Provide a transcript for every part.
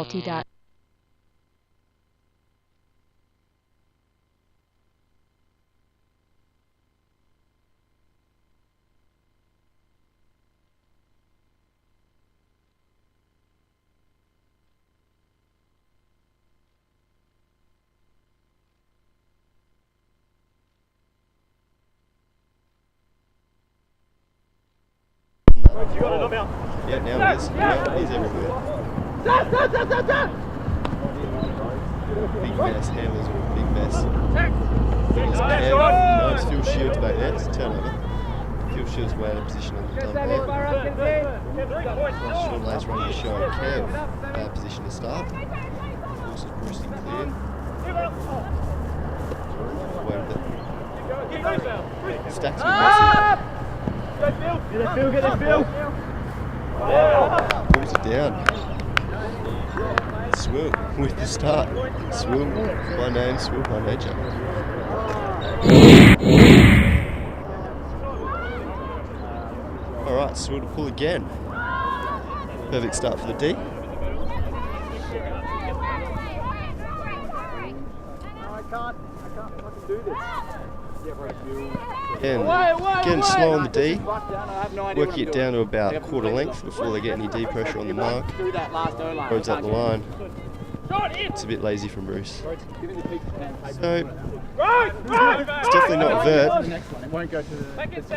ULTI.TV. Yeah, now it is. Yeah, he's everywhere. Big mess, handlers are a big mess. No, it's Phil Shields back there, it's a turnover. Phil Shields way out of position on the dump ball. Sean Lay's running the show. Kev, bad position to start. Forces Bruce to clear. Away with it. Stacks with Messi. Get it, Phil, get it, Phil! Pulls it down. Swill with the start. Swill by name, Swill by nature. Alright, Swill to pull again. Perfect start for the D. I can't do this. Again slow on the D, working it down to about a quarter length before they get any D pressure on the mark. Rhodes up the line. It's a bit lazy from Bruce. So, it's definitely not vert. It's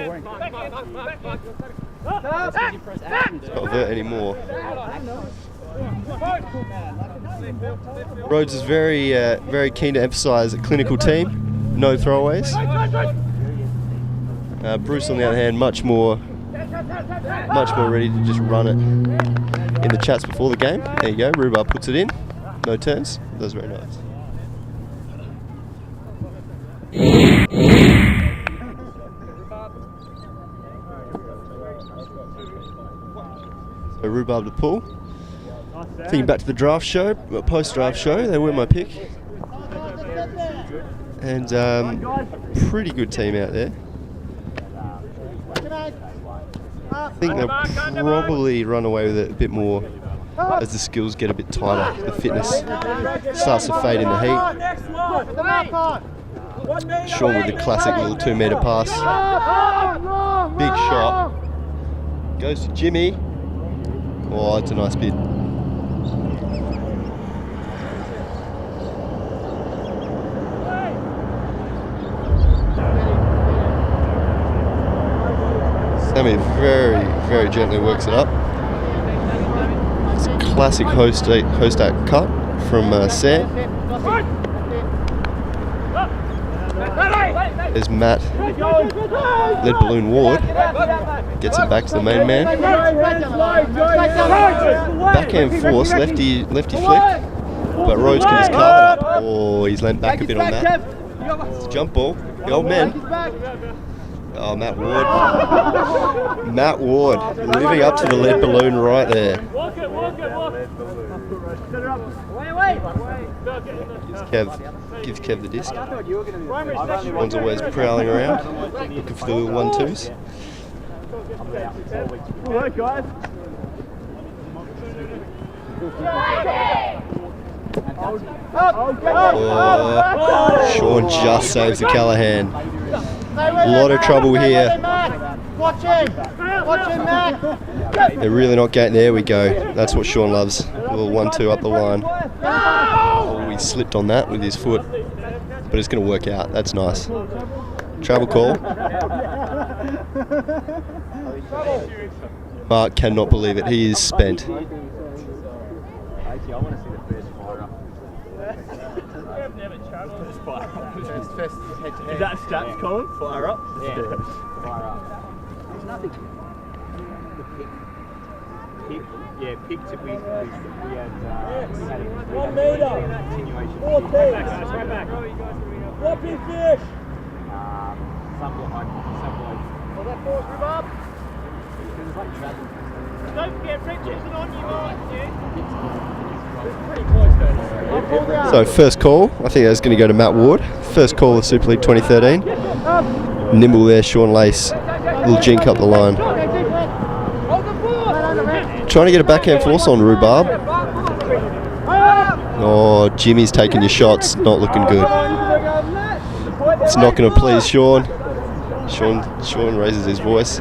not vert anymore. Rhodes is very keen to emphasise a clinical team. No throwaways. Bruce, on the other hand, much more ready to just run it in the chats before the game. There you go. Rhubarb puts it in. No turns. That was very nice. So Rhubarb to pull. Thinking back to the draft show, post-draft show, they were my pick. And pretty good team out there. I think they'll probably run away with it a bit more as the skills get a bit tighter. The fitness starts to fade in the heat. Sean with the classic little 2 metre pass. Big shot. Goes to Jimmy. Oh, it's a nice bid. Sammy very gently works it up. It's a classic host act cut from Sam. There's Matt, lead balloon Ward, gets it back to the main man. Backhand force, lefty flick, but Rhodes can just carve it up. Oh, he's leant back a bit on that. It's a jump ball, the old man. Oh, Matt Ward. Matt Ward, living up to the lead balloon right there. Gives Kev the disc. One's always prowling around, looking for the little 1-2s. Oh, Sean just saves the Callahan. A lot of trouble here. Watch him, Matt. They're really not getting. There we go. That's what Sean loves. A little 1-2 up the line. Oh, he slipped on that with his foot, but it's going to work out. That's nice. Travel call. Mark cannot believe it. He is spent. Is that stats, Colin? Fire up? Yeah. Fire up. There's nothing. The picked it. We had 1 metre. Continuation. 4 teams. Right back. Floppy fish. Some bloke. Was that force, Rhubarb? Don't forget, Richards and on your mind, dude. Pretty close though. So first call, I think that's going to go to Matt Ward. First call of Super League 2013. Nimble there, Sean Lace. Little jink up the line. Trying to get a backhand force on Rhubarb. Oh, Jimmy's taking your shots. Not looking good. It's not going to please Sean. Sean raises his voice.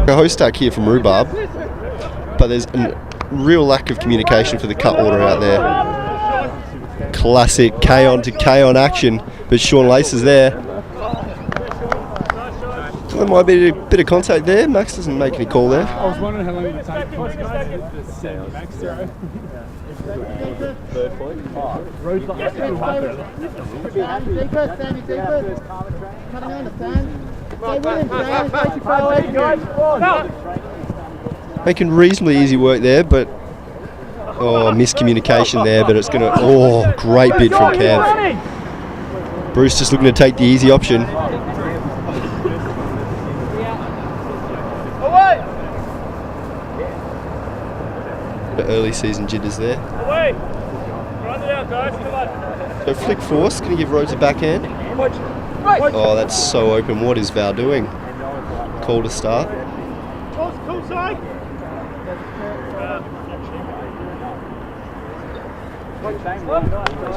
A host stack here from Rhubarb, but there's a real lack of communication for the cut order out there. Classic K-on to K-on action, but Sean Lace is there. There might be a bit of contact there. Max doesn't make any call there. I was wondering how long it would take for Max to Third point. Rose the Making reasonably easy work there, but miscommunication there. But it's gonna great bid from Kev. Bruce just looking to take the easy option. The early season jitters there. So flick force, can you give Rhodes a backhand? Oh, that's so open. What is Val doing? Call to start.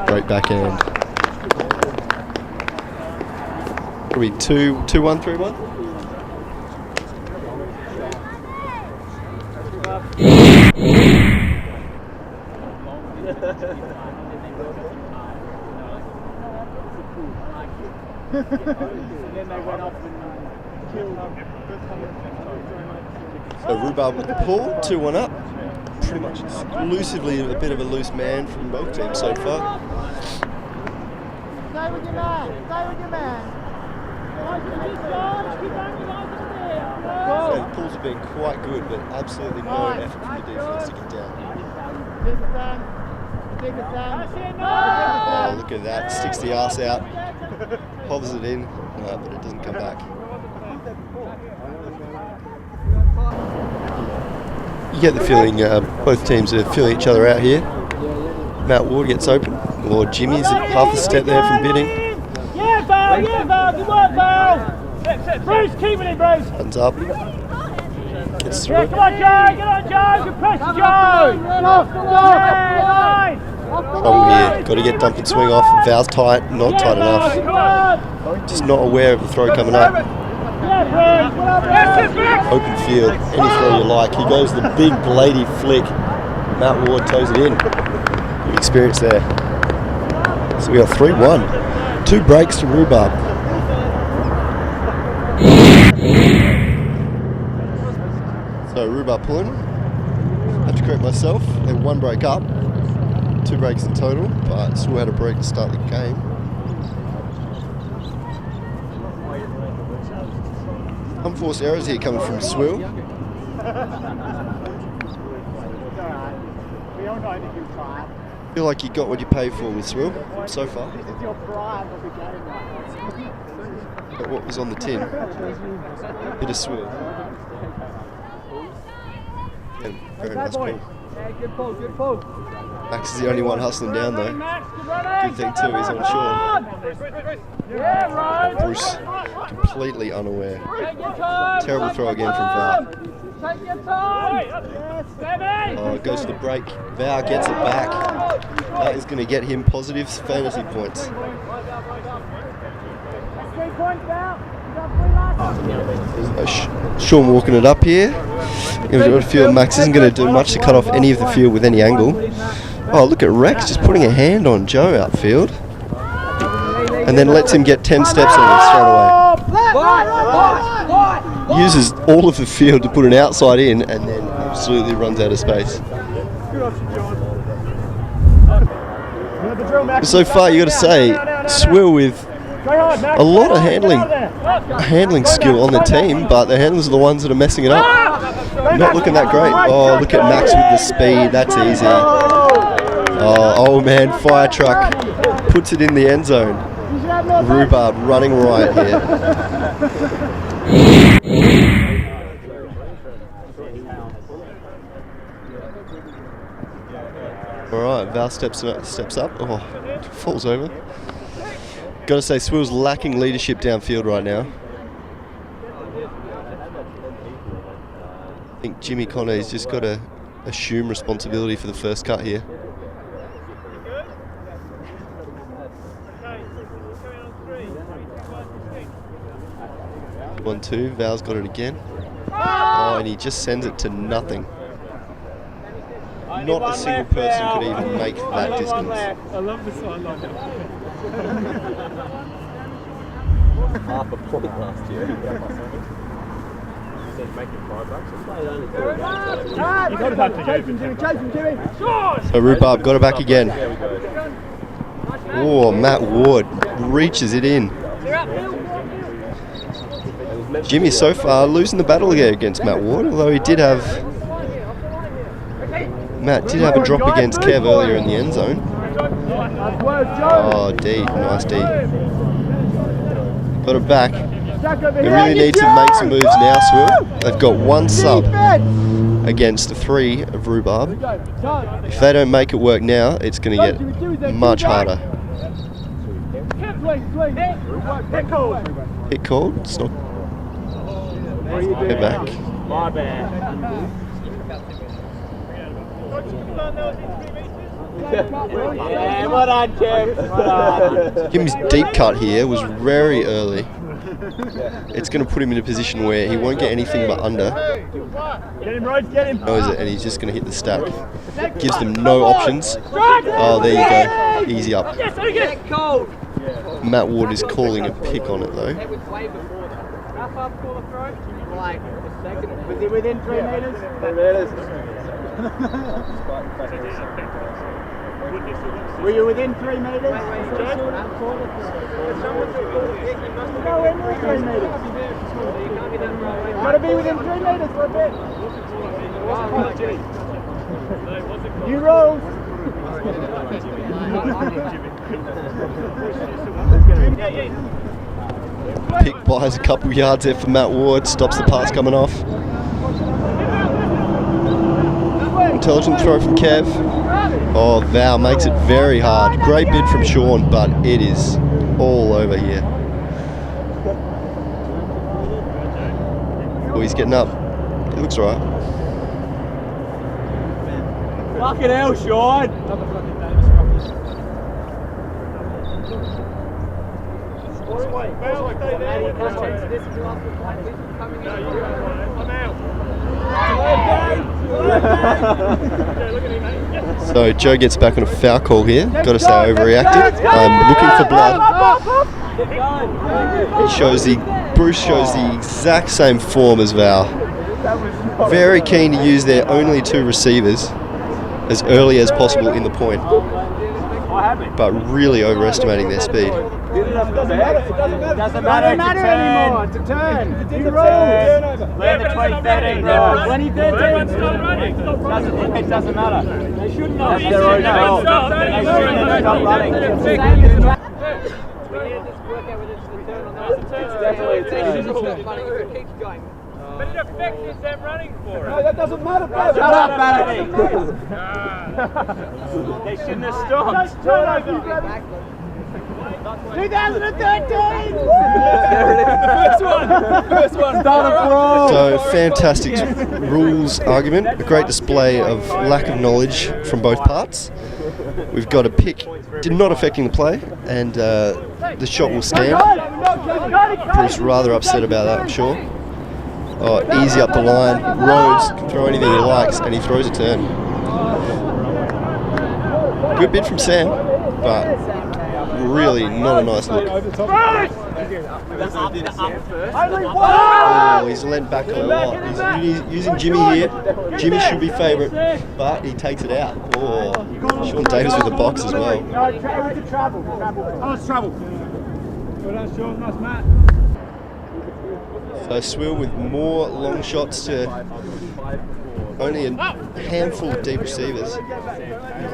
Great backhand. Probably 2-1, 3-1. So Rhubarb with the pull, 2-1 up. Pretty much exclusively a bit of a loose man from both teams so far. Stay with your man. Stay with your man. So the pulls have been quite good, but absolutely no effort from the defence to get down. Oh, look at that, sticks the arse out, hovers it in, no, but it doesn't come back. You get the feeling both teams are feeling each other out here. Matt Ward gets open, or Jimmy's half a step there from bidding. Yeah, Val, good work, Val. Bruce, keep it in, Bruce. Hands up. Gets through. Yeah, come on, Joe, good press, Joe. Problem here, got to get dump and swing off. Val's tight, not tight enough. Just not aware of the throw coming up. Open field, any throw you like. He goes the big bladey flick. Matt Ward toes it in. Good experience there. So we got 3-1. 2 breaks to Rhubarb. So Rhubarb pulling. I have to correct myself. They're 1 break up. 2 breaks in total, but still had a break to start the game. Unforced errors here coming from Swill. Feel like you got what you paid for with Swill so far. But what was on the tin? Bit of Swill. And very nice pull. Good pull. Max is the only one hustling down though. Good thing too, he's on shore. Bruce completely unaware. Terrible throw again from Val. Oh, it goes to the break. Val gets it back. That is going to get him positive fantasy points. Sean walking it up here. I feel Max isn't going to do much to cut off any of the field with any angle. Oh, look at Rex just putting a hand on Joe outfield. And then lets him get 10 steps on him straight away. Uses all of the field to put an outside in and then absolutely runs out of space. So far, you got to say, Swill with a lot of handling skill on the team, but the handlers are the ones that are messing it up. Not looking that great. Oh, look at Max with the speed. That's easy. Oh man, fire truck puts it in the end zone. Rhubarb running right here. All right, Val steps up. Oh, falls over. Got to say, Swill's lacking leadership downfield right now. I think Jimmy Connor's just got to assume responsibility for the first cut here. 1-2, Val's got it again. Oh, and he just sends it to nothing. Not a single person could even make that distance. I love this one. Half a point last year. You got it back to you. So Rhubarb got it back again. Oh, Matt Ward reaches it in. Jimmy so far losing the battle again against Matt Ward, although he did have... Matt did have a drop against Kev earlier in the end zone. Oh, D. Nice D. Got it back. They really need to make some moves now, Swill. They've got one sub against the 3 of Rhubarb. If they don't make it work now, it's going to get much harder. Hit called? It's not. Get back. My bad. Yeah, well done, Kev. Well done. Jimmy's deep cut here was very early. It's going to put him in a position where he won't get anything but under. Get him, Rhodes, get him. Knows it, and he's just going to hit the stack. Gives them no options. Oh, there you go. Easy up. Matt Ward is calling a pick on it though. How far before the throw? Like a second. Was it within 3 metres? 3 metres. Were you within 3 metres? No, we're not 3 metres. Got to be within 3 metres for a bit. You roll. Pick buys a couple yards there for Matt Ward, stops the pass coming off. Intelligent throw from Kev. Oh, Val makes it very hard. Great bid from Sean, but it is all over here. Oh, he's getting up. It looks right. Fucking hell, Sean. So Joe gets back on a foul call here. Got to say overreacted. I'm looking for blood. Bruce shows the exact same form as Val. Very keen to use their only 2 receivers as early as possible in the point, but really overestimating their speed. Doesn't matter anymore. It's a turn. You roll. Leave the 2013 roll. 2013. It doesn't matter. They shouldn't have. That's their own fault. They shouldn't have stopped running. We need to work out whether it's the turn or not. It's definitely a turn. It keeps going. But it affects them running for it. No, that doesn't matter, bro. Shut up, Matty. They shouldn't have stopped. Just turn over. 2013! First one. So fantastic rules argument, a great display of lack of knowledge from both parts. We've got a pick, not affecting the play, and the shot will stand. Bruce rather upset about that, I'm sure. Oh, easy up the line. Rhodes can throw anything he likes, and he throws a turn. Good bid from Sam, but really not a nice look. Oh, he's leant back a lot. He's using Jimmy here. Jimmy should be favourite, but he takes it out. Oh, Sean Davis with the box as well. Oh, it's travel. Well done, Sean. Nice, Matt. So Swill with more long shots to only a handful of deep receivers.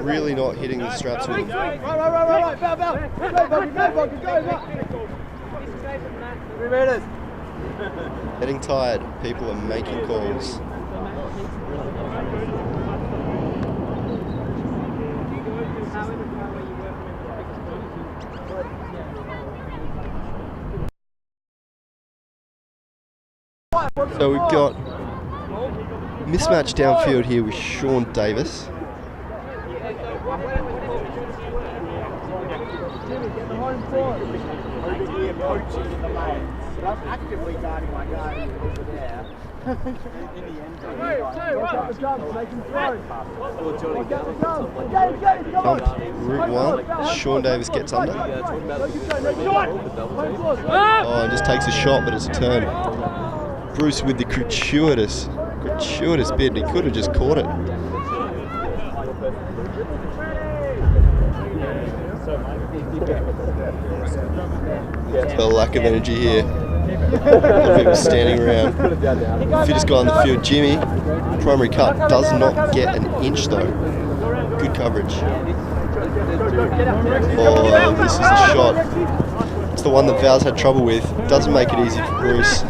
Really not hitting the straps with them. Getting tired. People are making calls. So we've got mismatch downfield here with Sean Davis. we're poaching in the lanes. But I'm actively guarding my guardian over there. In the end, Watch out the jumps, make him throw. Pump, route 1. Sean Davis gets under. Oh, and just takes a shot, but it's a turn. Bruce with the gratuitous bid. He could have just caught it. The lack of energy here. A lot of people standing around. Fittest guy on the field, Jimmy. Primary cut does not get an inch though. Good coverage. Oh, this is a shot. It's the one that Val's had trouble with. Doesn't make it easy for Bruce.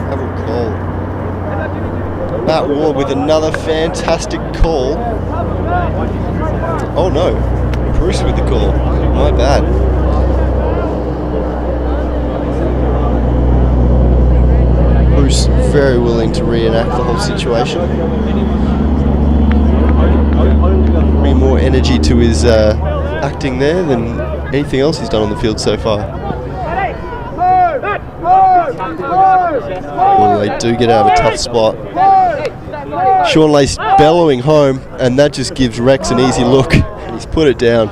Double call. Matt Ward with another fantastic call. Oh no, Bruce with the call. My bad. Bruce very willing to reenact the whole situation. Bring more energy to his acting there than anything else he's done on the field so far. Well, they do get out of a tough spot. Sean Lace bellowing home, and that just gives Rex an easy look. He's put it down.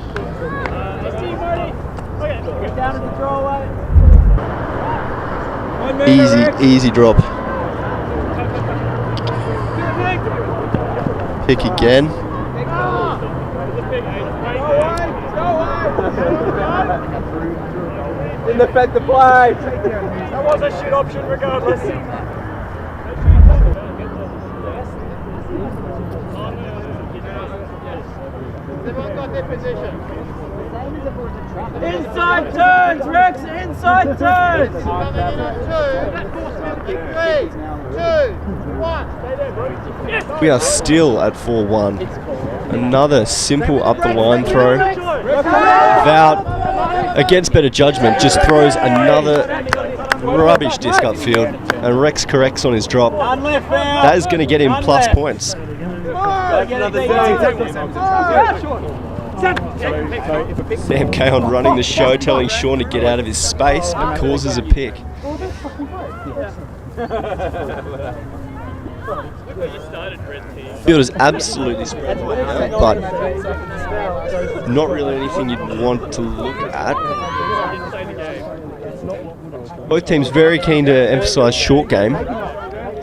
Easy drop. Pick again. In the fed the play. That was a shit option regardless. Everyone got their position. Inside turns, Rex, inside turns. 3, 2, 1. We are still at 4-1. Another simple up the line throw. Val, against better judgment, just throws another rubbish disc upfield, and Rex corrects on his drop. That is going to get him plus points. Sam Caon running the show, telling Sean to get out of his space, but causes a pick. Field is absolutely spread right now, but not really anything you'd want to look at. Both teams very keen to emphasise short game.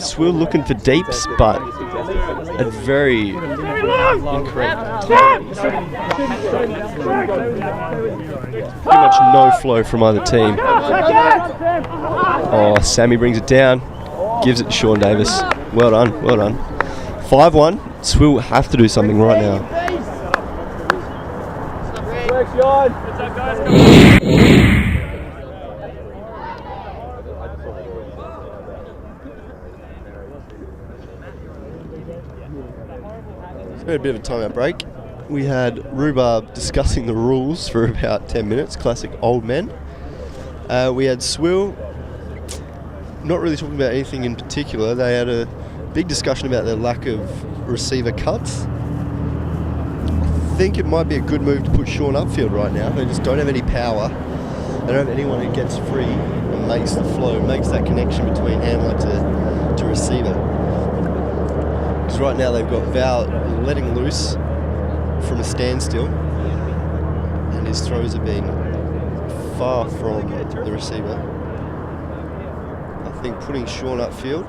Swill looking for deeps, but at very incorrect times. Pretty much no flow from either team. Oh, Sammy brings it down, gives it to Sean Davis. Well done, well done. 5-1, Swill have to do something right now. We had a bit of a timeout break. We had Rhubarb discussing the rules for about 10 minutes, classic old men. We had Swill not really talking about anything in particular. They had a big discussion about their lack of receiver cuts. I think it might be a good move to put Sean upfield right now. They just don't have any power. They don't have anyone who gets free and makes the flow, makes that connection between handler to receiver. Because right now they've got Val letting loose from a standstill, and his throws are being far from the receiver. I think putting Sean upfield,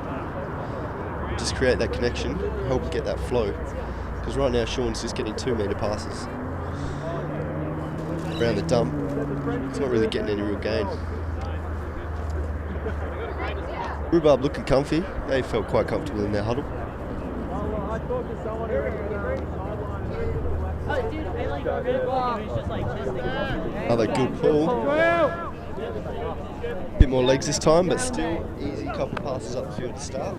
just create that connection, help get that flow. Because right now Sean's just getting 2-metre passes around the dump. It's not really getting any real gain. Rhubarb looking comfy. They felt quite comfortable in their huddle. Another good pull. Bit more legs this time, but still easy couple passes up the field to start.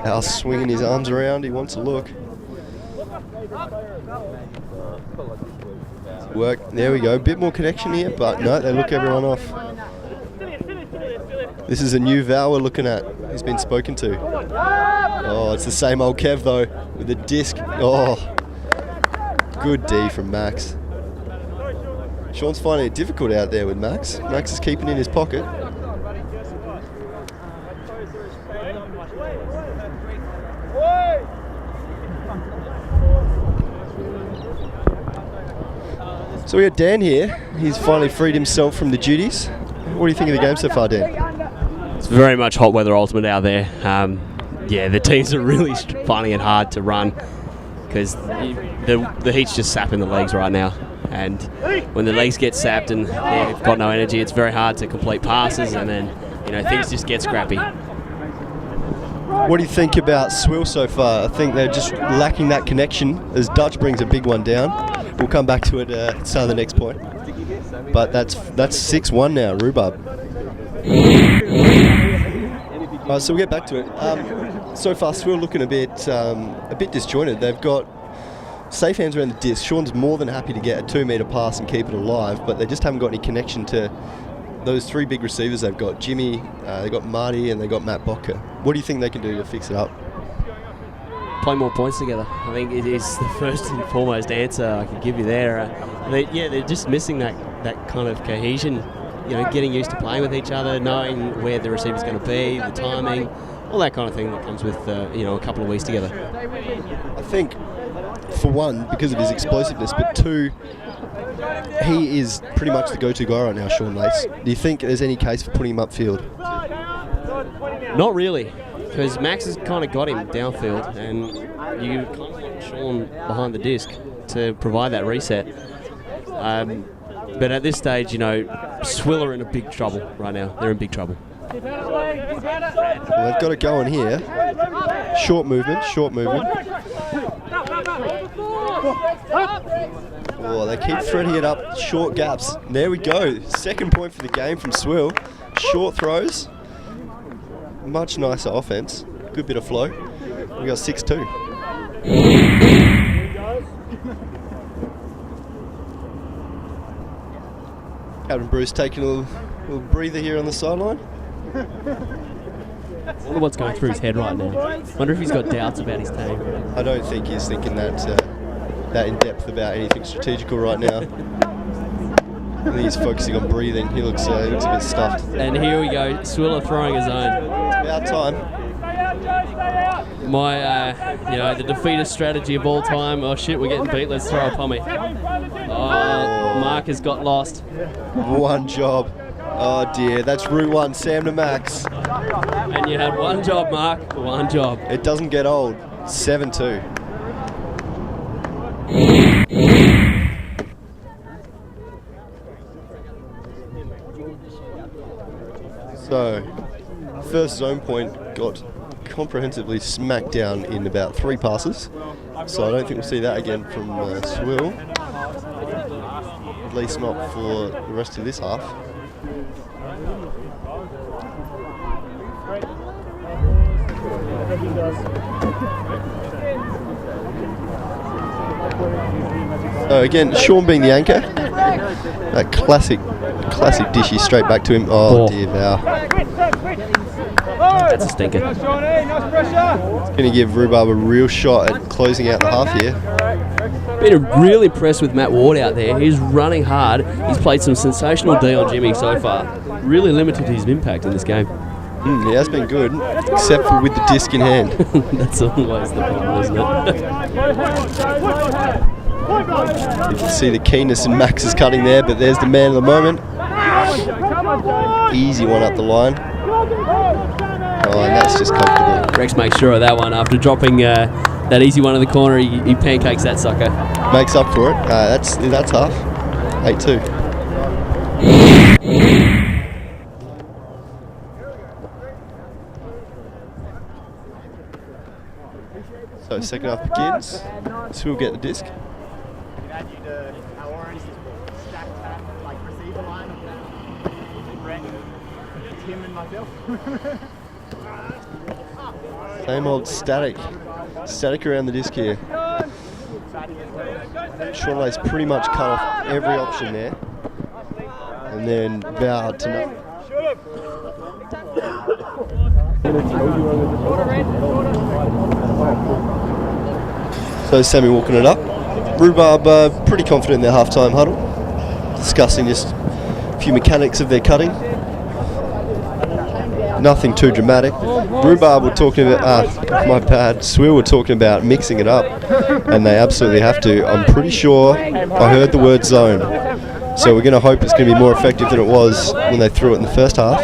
Al's swinging his arms around, he wants a look. Work, there we go, bit more connection here, but no, they look everyone off. This is a new Val we're looking at. He's been spoken to. Oh, it's the same old Kev though, with the disc. Oh, good D from Max. Sean's finding it difficult out there with Max. Max is keeping in his pocket. So we got Dan here. He's finally freed himself from the duties. What do you think of the game so far, Dan? It's very much hot weather ultimate out there. Yeah, the teams are really finding it hard to run because the heat's just sapping the legs right now. And when the legs get sapped and they've got no energy, it's very hard to complete passes, and then things just get scrappy. What do you think about Swill so far? I think they're just lacking that connection as Dutch brings a big one down. We'll come back to it at the start of the next point. But that's 6-1 now, Rhubarb. So we'll get back to it. So far, Swill looking a bit disjointed. They've got safe hands around the disc. Sean's more than happy to get a 2-metre pass and keep it alive, but they just haven't got any connection to those 3 big receivers they've got. Jimmy, they've got Marty, and they've got Matt Bocker. What do you think they can do to fix it up? Play more points together. I think it is the first and foremost answer I can give you there. They're just missing that kind of cohesion, getting used to playing with each other, knowing where the receiver's going to be, the timing, all that kind of thing that comes with a couple of weeks together. I think, for one, because of his explosiveness, but 2, he is pretty much the go-to guy right now, Sean Lace. Do you think there's any case for putting him upfield? Not really, because Max has kind of got him downfield, and you kind of want Sean behind the disc to provide that reset. But at this stage, Swill are in a big trouble right now. They're in big trouble. Well, they've got it going here. Short movement. Oh, they keep threading it up, short gaps. There we go. Second point for the game from Swill. Short throws. Much nicer offense. Good bit of flow. We got 6-2. Captain Bruce taking a little breather here on the sideline. I wonder what's going through his head right now. I wonder if he's got doubts about his team. I don't think he's thinking that in depth about anything strategical right now. I think he's focusing on breathing. He looks a bit stuffed. And here we go. Swill throwing his own. About time. My, the defeatist strategy of all time. Oh shit, we're getting beat. Let's throw a pommy. Oh, Mark has got lost. One job. Oh dear, that's Route 1, Sam to Max. And you had one job, Mark. One job. It doesn't get old. 7-2. So, first zone point got comprehensively smacked down in about 3 passes. So I don't think we'll see that again from Swill. At least not for the rest of this half. So again, Sean being the anchor. That classic dishy straight back to him. Oh dear, Val. That's a stinker. It's going to give Rhubarb a real shot at closing out the half here. Been real impressed with Matt Ward out there. He's running hard. He's played some sensational D on Jimmy so far. Really limited his impact in this game. He has been good, except for with the disc in hand. That's always the problem, isn't it? You can see the keenness in Max's cutting there, but there's the man of the moment. Easy one up the line. Oh, and that's just comfortable. Rex makes sure of that one. After dropping that easy one in the corner, he pancakes that sucker. Makes up for it. That's half. 8-2. So second half begins. Swill get the disc. Same old static around the disc here. Sean Lace pretty much cut off every option there, and then vowed to nothing. So Sammy walking it up. Rhubarb pretty confident in their half-time huddle, discussing just a few mechanics of their cutting. Nothing too dramatic. Rhubarb were talking about, Swill were talking about mixing it up, and they absolutely have to. I'm pretty sure I heard the word zone, so we're going to hope it's going to be more effective than it was when they threw it in the first half.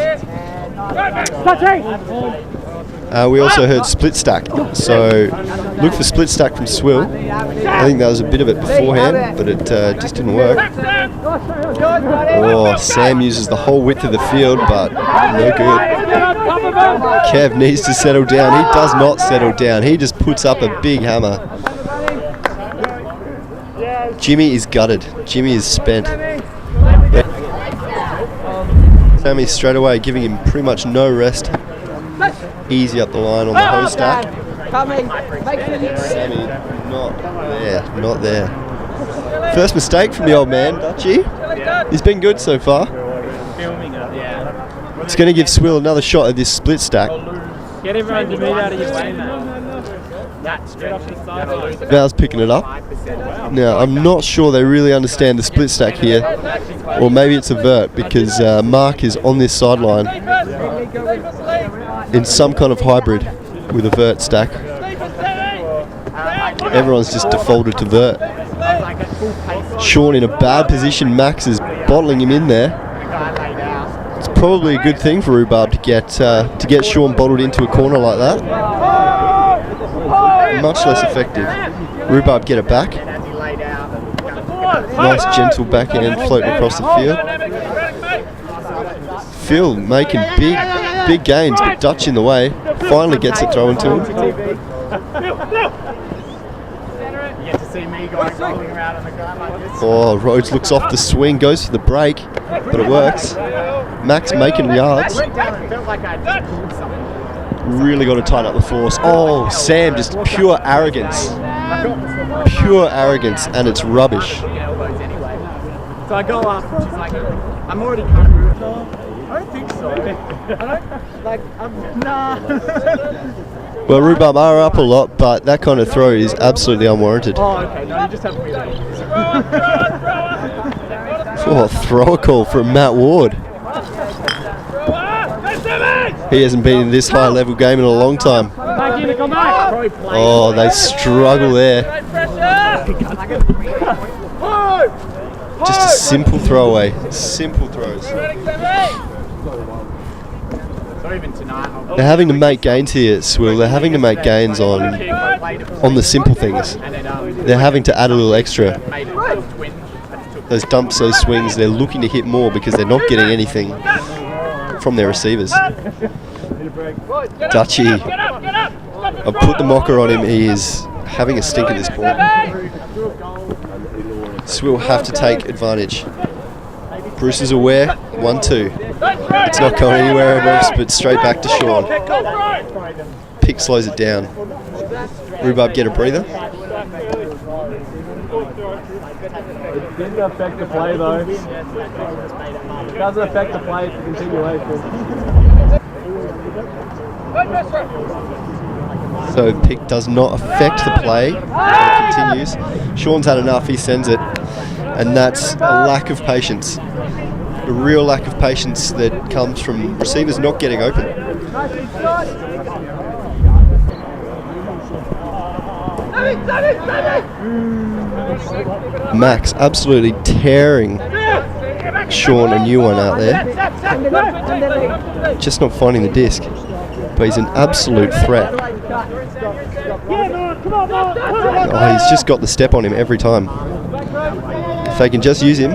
We also heard split stack, so look for split stack from Swill. I think that was a bit of it beforehand, but it just didn't work. Oh, Sam uses the whole width of the field, but no good. Kev needs to settle down. He does not settle down. He just puts up a big hammer. Jimmy is gutted. Jimmy is spent. Sammy straight away giving him pretty much no rest. Easy up the line on the hose stack. Sammy not there. First mistake from the old man, Dutchy. He's been good so far. It's going to give Swill another shot at this split stack. Get everyone to move out of your way, man. Val's picking it up. Now, I'm not sure they really understand the split stack here, or maybe it's a vert, because Mark is on this sideline in some kind of hybrid with a vert stack. Everyone's just defaulted to vert. Sean in a bad position. Max is bottling him in there. It's probably a good thing for Rhubarb to get Sean bottled into a corner like that. Much less effective. Rhubarb get it back. Nice gentle backhand floating across the field. Phil making big gains, but Dutch in the way. Finally gets it thrown to him. Oh, Rhodes looks off the swing, goes for the break, but it works. Max making yards. Really got to tighten up the force. Oh, Sam, just pure arrogance. Pure arrogance, and it's rubbish. So I go up, and she's like, I'm already kind of moved. I don't think so. Nah. Well, Rhubarb are up a lot, but that kind of throw is absolutely unwarranted. Oh, okay. No, you just have to be there. Oh, throw a call from Matt Ward. He hasn't been in this high level game in a long time. Oh, they struggle there. Just a simple throwaway. Simple throws. They're having to make gains here at Swill. They're having to make gains on the simple things. They're having to add a little extra. Those dumps, those swings, they're looking to hit more because they're not getting anything from their receivers. Dutchy. I've put the mocker on him. He is having a stink at this point. Swill have to take advantage. Bruce is aware. 1-2. It's not going anywhere else, but straight back to Sean. Pick slows it down. Rhubarb get a breather. It didn't affect the play though. It doesn't affect the play, it's a continuation. So pick does not affect the play. It continues. Sean's had enough, he sends it. And that's a lack of patience. A real lack of patience that comes from receivers not getting open. Max absolutely tearing Sean a new one out there. Just not finding the disc. But he's an absolute threat. Oh, he's just got the step on him every time. If they can just use him.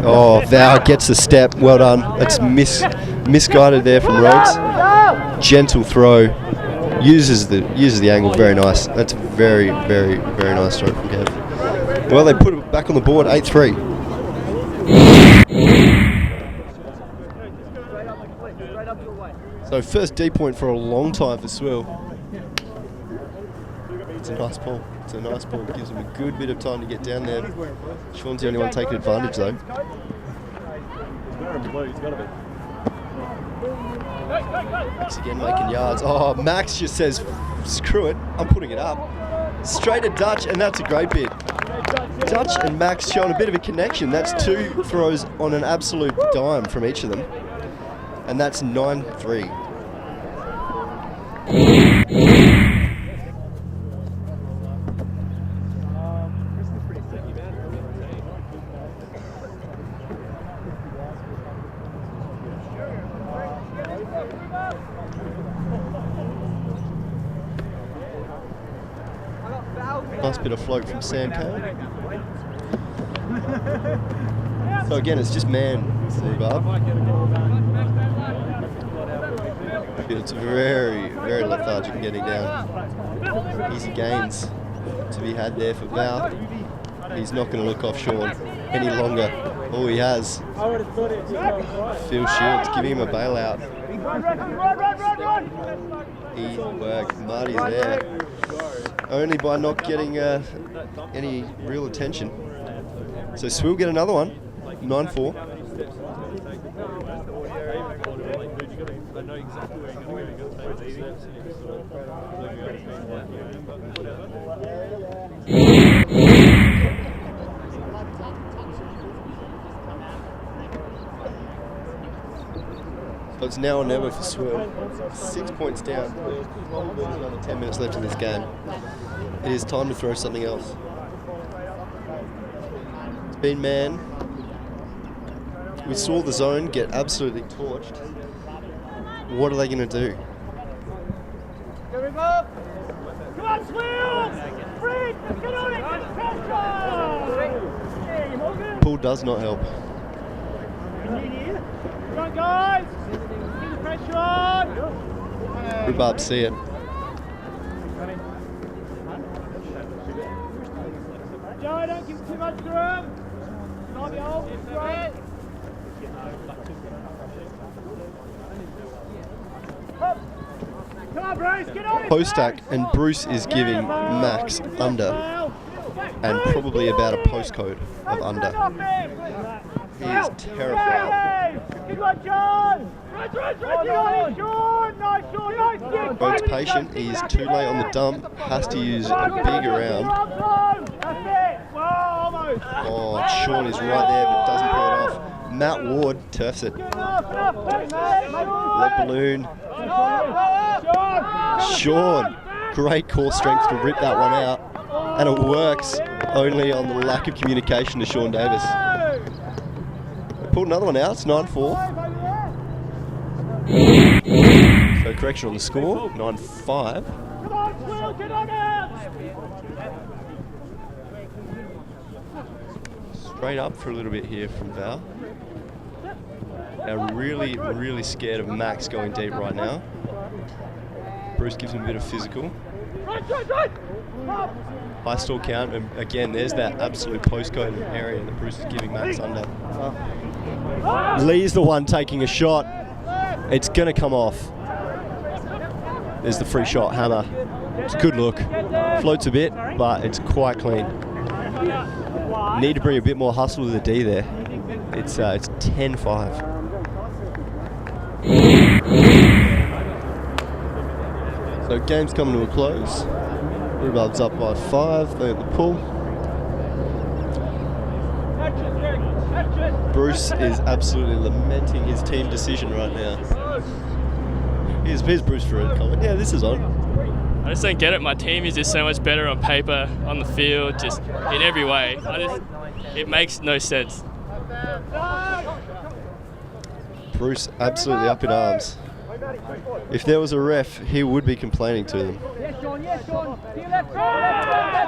Oh, Val gets the step. Well done. That's misguided there from Rhodes. Gentle throw. Uses the angle. Very nice. That's a very, very, very nice throw from Kev. Well, they put it back on the board. 8-3. So first D point for a long time for Swill. It's a nice ball. It's a nice ball. It gives him a good bit of time to get down there. Sean's the only one taking advantage though. Max again making yards. Oh, Max just says, screw it, I'm putting it up. Straight at Dutch, and that's a great bit. Dutch and Max showing a bit of a connection. That's 2 throws on an absolute dime from each of them. And that's 9-3. Nice bit of float from Sam Kane. So again, it's just man Rhubarb. It's very, very lethargic in getting down. Easy gains to be had there for Val. He's not going to look off Sean any longer. All he has. Phil Shields giving him a bailout. Easy work. Marty's there. Only by not getting any real attention. So Swill get another one. 9-4. So it's now or never for Swill. 6 points down. There's another 10 minutes left in this game. It is time to throw something else. It's been man. We saw the zone get absolutely torched. What are they going to do? Come on, Swill! Freak! Get on it! Pull does not help. Come on, guys! Get the pressure on! Rhubarb see it. Joe, don't give too much room. Not the old, it's right. Come on, Bruce, get on it. Post stack, and Bruce is giving Max under, and probably about a postcode of under. He is terrified. Good one, John. Right, Sean. Nice, Sean. Nice. Boat's patient. He's too late on the dump. Has to use a big around. That's it. Well, almost. Oh, Sean is right there, but doesn't pull it off. Matt Ward turfs it. Lead balloon. Sean, great core strength to rip that one out, and it works only on the lack of communication to Sean Davis. Pulled another one out. It's 9-4. So correction on the score, 9-5. Come on, Swill, get on out! Straight up for a little bit here from Val. They're really, really scared of Max going deep right now. Bruce gives him a bit of physical. High stall count, and again, there's that absolute postcode area that Bruce is giving Max under. Lee's the one taking a shot. It's going to come off. There's the free shot, hammer. It's a good look. Floats a bit, but it's quite clean. Need to bring a bit more hustle to the D there. It's 10-5. So game's coming to a close. Rhubarb's up by 5. They at the pull. Bruce is absolutely lamenting his team decision right now. Here's Bruce for a comment. Yeah, this is on. I just don't get it. My team is just so much better on paper, on the field, just in every way. It makes no sense. Bruce absolutely up in arms. If there was a ref, he would be complaining to them.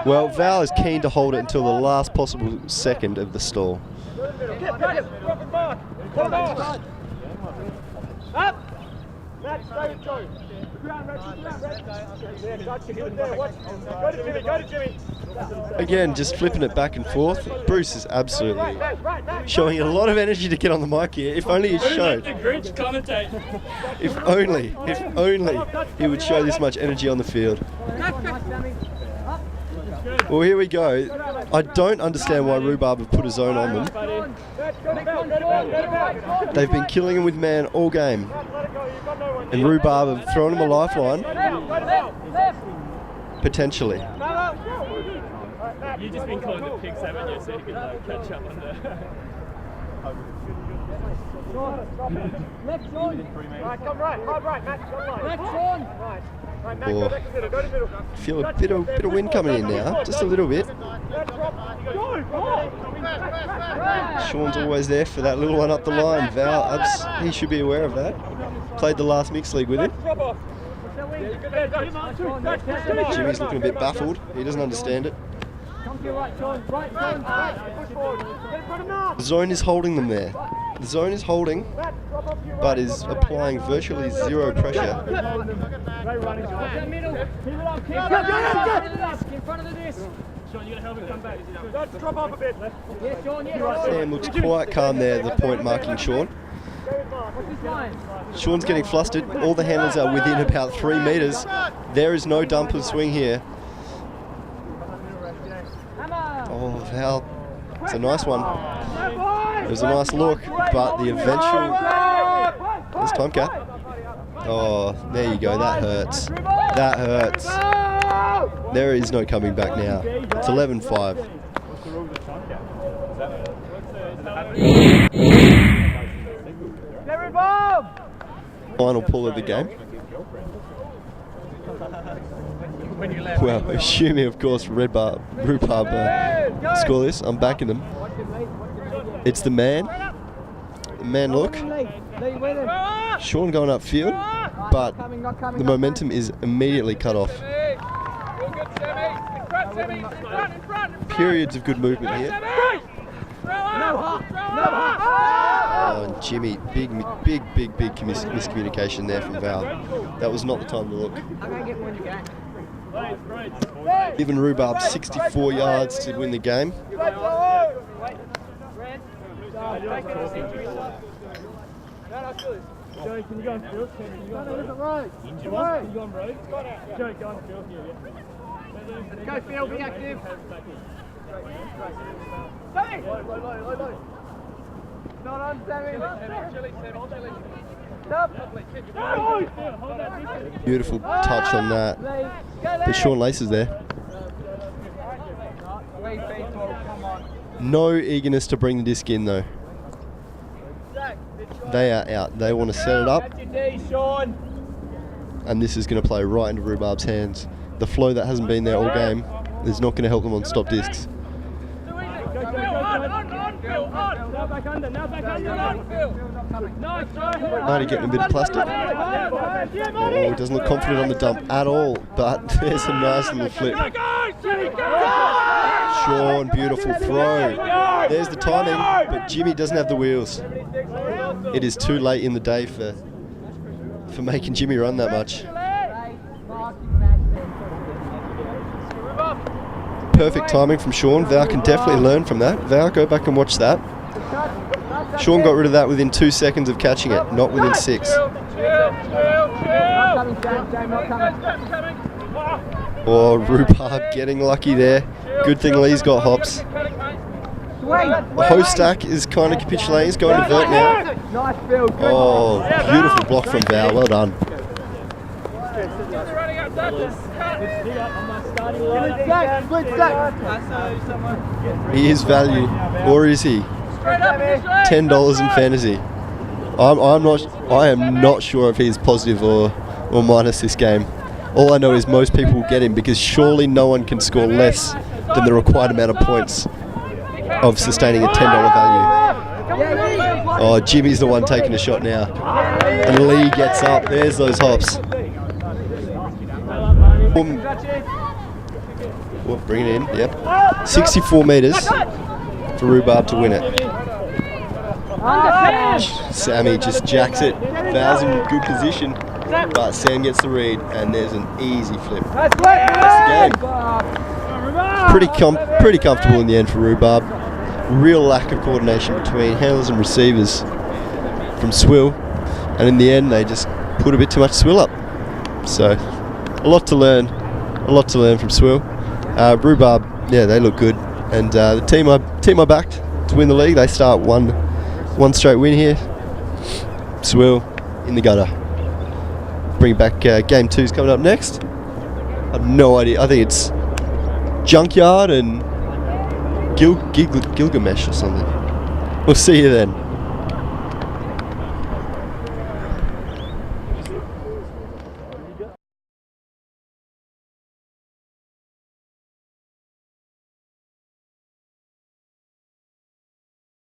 Well, Val is keen to hold it until the last possible second of the stall. Again, just flipping it back and forth. Bruce is absolutely showing a lot of energy to get on the mic here. If only he showed. If only he would show this much energy on the field. Well, here we go. I don't understand why Rhubarb have put a zone on them. They've been killing him with man all game. And Rhubarb have thrown him a lifeline. Potentially. You've just been calling the pigs, haven't you? So you can catch up on the... Left Sean. Right, come right, hard right, Matt, come right. Left Sean. Right, Matt, go back to middle, go to middle. Feel a bit of wind coming in now, just a little bit. Sean's always there for that little one up the line. Val, he should be aware of that. Played the last mixed league with him. Jimmy's looking a bit baffled. He doesn't understand it. The zone is holding them there. The zone is holding, but is applying virtually zero pressure. Sam looks quite calm there, the point marking Sean. Sean's getting flustered. All the handlers are within about 3 metres. There is no dump and swing here. Oh, Val. It's a nice one. It was a nice look, but the eventual... There's time cap. Oh, there you go. That hurts. That hurts. There is no coming back now. It's 11-5. Final pull of the game. Well, assuming, of course, Rhubarb score this, I'm backing them. It's the man. The man look. Sean going upfield, but the momentum is immediately cut off. Periods of good movement here. Oh, and Jimmy, big miscommunication there from Val. That was not the time to look. Given Rhubarb 64 yards to win the game. Joey, can you go on field? Can you go on field? Can you go on road? Joey, go on field here, yeah. Go field, be active. Sammy! Low. Not on, Sammy. Beautiful touch on that. But Sean Lace is there. No eagerness to bring the disc in though. They are out. They want to set it up. And this is going to play right into Rhubarb's hands. The flow that hasn't been there all game is not going to help them on stop discs. Marty getting a bit of plastic. Oh, he doesn't look confident on the dump at all, but there's a nice little flip. Sean, beautiful throw. There's the timing, but Jimmy doesn't have the wheels. It is too late in the day for making Jimmy run that much. Perfect timing from Sean. Val can definitely learn from that. Val, go back and watch that. Sean got rid of that within 2 seconds of catching it, not within 6. Oh, Rhubarb getting lucky there. Good thing Lee's got hops. The host stack is kind of capitulating. He's going to vert now. Oh, beautiful block from Val. Well done. He is value, or is he? $10 in fantasy. I am not sure if he's positive or minus this game. All I know is most people will get him because surely no one can score less than the required amount of points of sustaining a $10 value. Oh, Jimmy's the one taking a shot now. And Lee gets up. There's those hops. Bring it in, yep. 64 metres for Rhubarb to win it. Sammy just jacks it. Val's in good position, but Sam gets the read, and there's an easy flip. That's the game. Pretty comfortable in the end for Rhubarb. Real lack of coordination between handlers and receivers from Swill, and in the end they just put a bit too much Swill up. So a lot to learn from Swill. Rhubarb, yeah, they look good, and the team I backed to win the league, they start one straight win here. Swill in the gutter. bring back game 2's coming up next. I have no idea. I think it's Junkyard and Gilgamesh or something. We'll see you then.